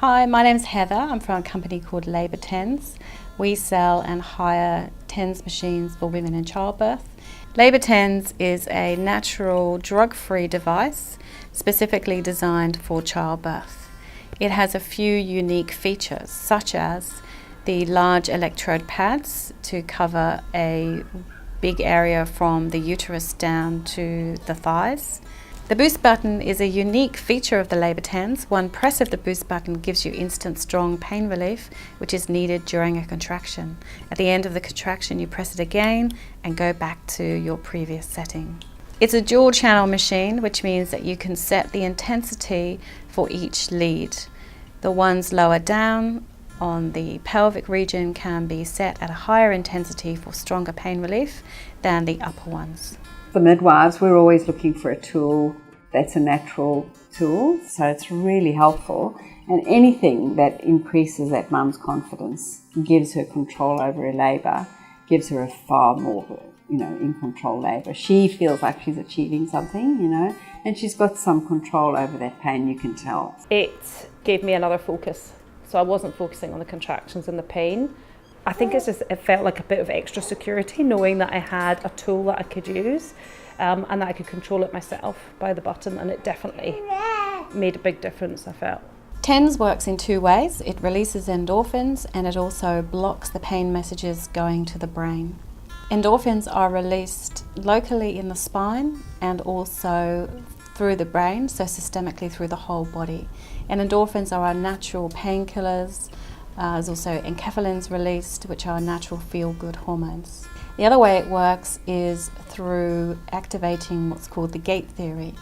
Hi, my name's Heather. I'm from a company called Labour Tens. We sell and hire TENS machines for women in childbirth. Labour Tens is a natural drug-free device specifically designed for childbirth. It has a few unique features such as the large electrode pads to cover a big area from the uterus down to the thighs. The boost button is a unique feature of the Labour Tens. One press of the boost button gives you instant strong pain relief, which is needed during a contraction. At the end of the contraction, you press it again and go back to your previous setting. It's a dual channel machine, which means that you can set the intensity for each lead. The ones lower down on the pelvic region can be set at a higher intensity for stronger pain relief than the upper ones. For midwives, we're always looking for a tool that's a natural tool, so it's really helpful. And anything that increases that mum's confidence, gives her control over her labour, gives her a far more, in control labour. She feels like she's achieving something, and she's got some control over that pain, you can tell. It gave me another focus, so I wasn't focusing on the contractions and the pain. I think it felt like a bit of extra security knowing that I had a tool that I could use and that I could control it myself by the button, and it definitely made a big difference, I felt. TENS works in two ways. It releases endorphins and it also blocks the pain messages going to the brain. Endorphins are released locally in the spine and also through the brain, so systemically through the whole body. And endorphins are our natural painkillers. There's also enkephalins released, which are natural feel-good hormones. The other way it works is through activating what's called the gate theory.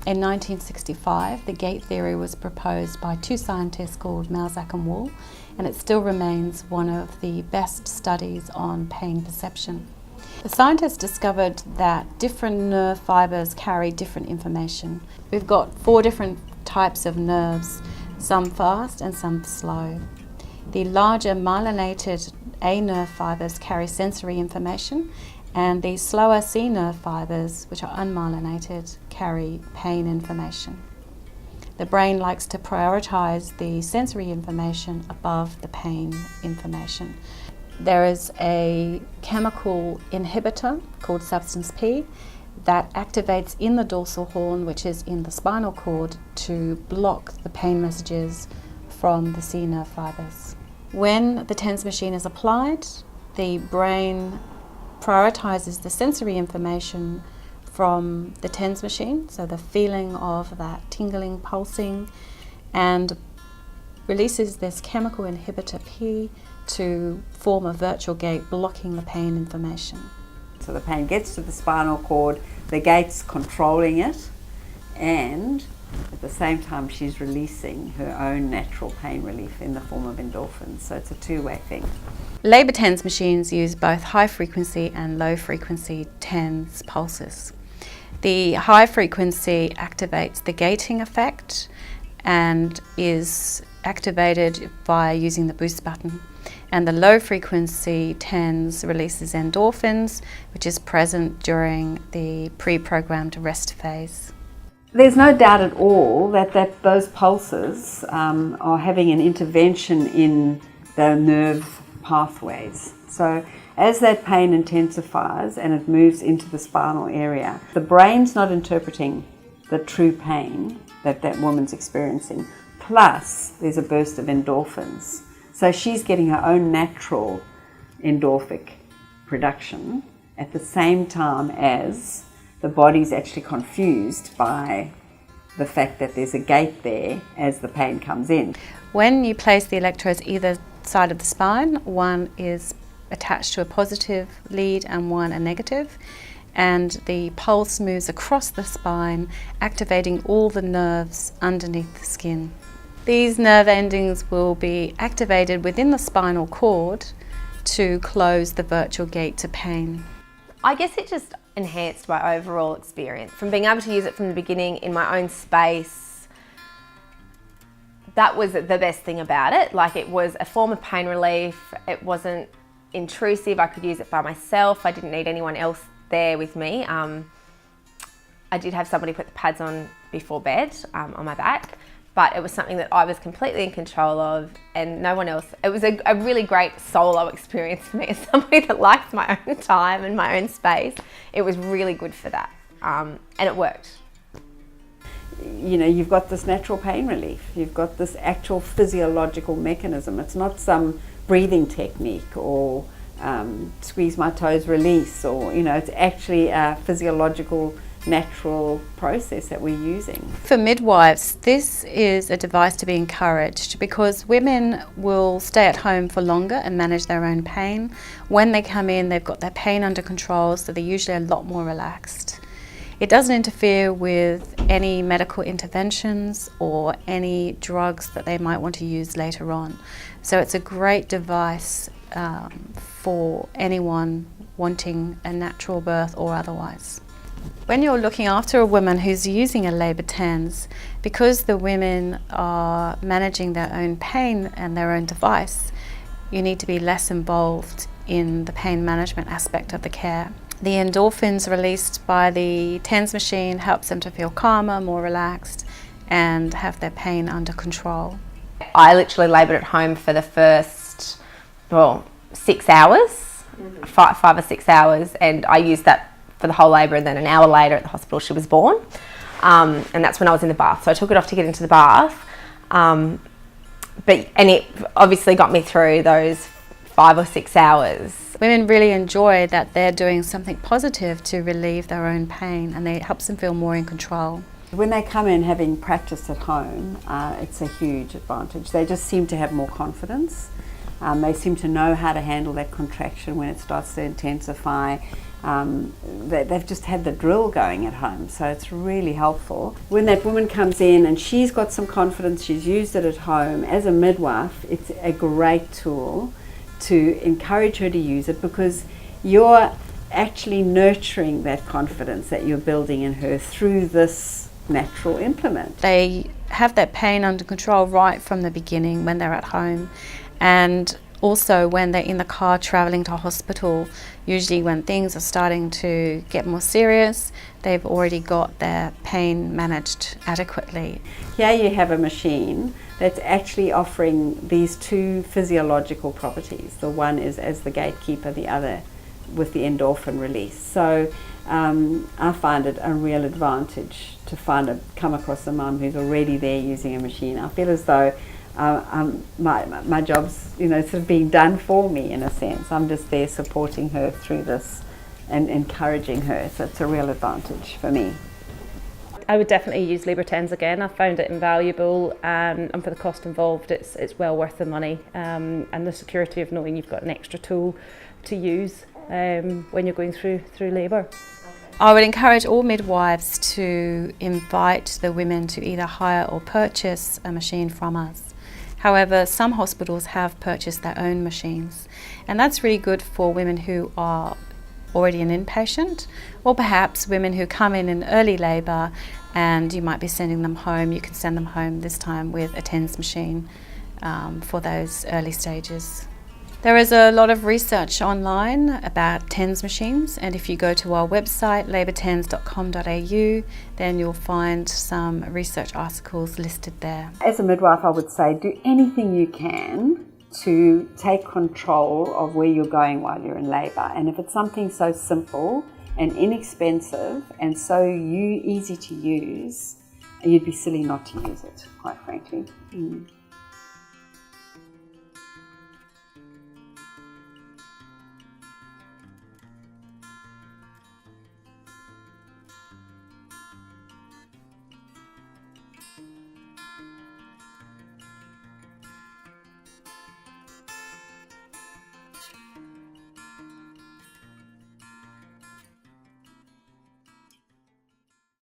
In 1965, the gate theory was proposed by two scientists called Malzak and Wall, and it still remains one of the best studies on pain perception. The scientists discovered that different nerve fibers carry different information. We've got 4 different types of nerves, some fast and some slow. The larger myelinated A nerve fibers carry sensory information, and the slower C nerve fibers, which are unmyelinated, carry pain information. The brain likes to prioritize the sensory information above the pain information. There is a chemical inhibitor called substance P that activates in the dorsal horn, which is in the spinal cord, to block the pain messages from the C nerve fibers. When the TENS machine is applied, the brain prioritizes the sensory information from the TENS machine, so the feeling of that tingling, pulsing, and releases this chemical inhibitor P to form a virtual gate blocking the pain information. So the pain gets to the spinal cord, the gate's controlling it, and at the same time she's releasing her own natural pain relief in the form of endorphins. So it's a two-way thing. Labour TENS machines use both high frequency and low frequency TENS pulses. The high frequency activates the gating effect and is activated by using the boost button. And the low frequency TENS releases endorphins, which is present during the pre-programmed rest phase. There's no doubt at all that those pulses are having an intervention in the nerve pathways. So as that pain intensifies and it moves into the spinal area, the brain's not interpreting the true pain that woman's experiencing. Plus, there's a burst of endorphins. So she's getting her own natural endorphic production at the same time as the body's actually confused by the fact that there's a gate there as the pain comes in. When you place the electrodes either side of the spine, one is attached to a positive lead and one a negative, and the pulse moves across the spine, activating all the nerves underneath the skin. These nerve endings will be activated within the spinal cord to close the virtual gate to pain. I guess it just enhanced my overall experience. From being able to use it from the beginning in my own space, that was the best thing about it. Like, it was a form of pain relief. It wasn't intrusive. I could use it by myself. I didn't need anyone else there with me. I did have somebody put the pads on before bed on my back, but it was something that I was completely in control of and no one else. It was a really great solo experience for me as somebody that likes my own time and my own space. It was really good for that, and it worked. You know, you've got this natural pain relief, you've got this actual physiological mechanism. It's not some breathing technique or squeeze my toes release, or, you know, it's actually a physiological natural process that we're using. For midwives, this is a device to be encouraged because women will stay at home for longer and manage their own pain. When they come in, they've got their pain under control, so they're usually a lot more relaxed. It doesn't interfere with any medical interventions or any drugs that they might want to use later on. So it's a great device for anyone wanting a natural birth or otherwise. When you're looking after a woman who's using a labour TENS, because the women are managing their own pain and their own device, you need to be less involved in the pain management aspect of the care. The endorphins released by the TENS machine helps them to feel calmer, more relaxed, and have their pain under control. I literally laboured at home for the first, 6 hours, 5 or 6 hours, and I used that for the whole labour, and then an hour later at the hospital she was born, and that's when I was in the bath. So I took it off to get into the bath, and it obviously got me through those 5 or 6 hours. Women really enjoy that they're doing something positive to relieve their own pain, and it helps them feel more in control. When they come in having practiced at home, it's a huge advantage. They just seem to have more confidence. They seem to know how to handle that contraction when it starts to intensify. They've just had the drill going at home, so it's really helpful. When that woman comes in and she's got some confidence, she's used it at home, as a midwife, it's a great tool to encourage her to use it, because you're actually nurturing that confidence that you're building in her through this natural implement. They have that pain under control right from the beginning when they're at home, and also when they're in the car travelling to hospital. Usually when things are starting to get more serious, they've already got their pain managed adequately. Here you have a machine that's actually offering these two physiological properties. The one is as the gatekeeper, the other with the endorphin release. So I find it a real advantage to come across a mum who's already there using a machine. I feel as though my job's, sort of being done for me in a sense. I'm just there supporting her through this and encouraging her. So it's a real advantage for me. I would definitely use labour TENS again. I found it invaluable, and for the cost involved, it's well worth the money, and the security of knowing you've got an extra tool to use when you're going through labour. I would encourage all midwives to invite the women to either hire or purchase a machine from us. However, some hospitals have purchased their own machines, and that's really good for women who are already an inpatient, or perhaps women who come in early labour and you might be sending them home. You can send them home this time with a TENS machine for those early stages. There is a lot of research online about TENS machines, and if you go to our website labourtens.com.au, then you'll find some research articles listed there. As a midwife, I would say do anything you can to take control of where you're going while you're in labour. And if it's something so simple and inexpensive and so easy to use, you'd be silly not to use it, quite frankly.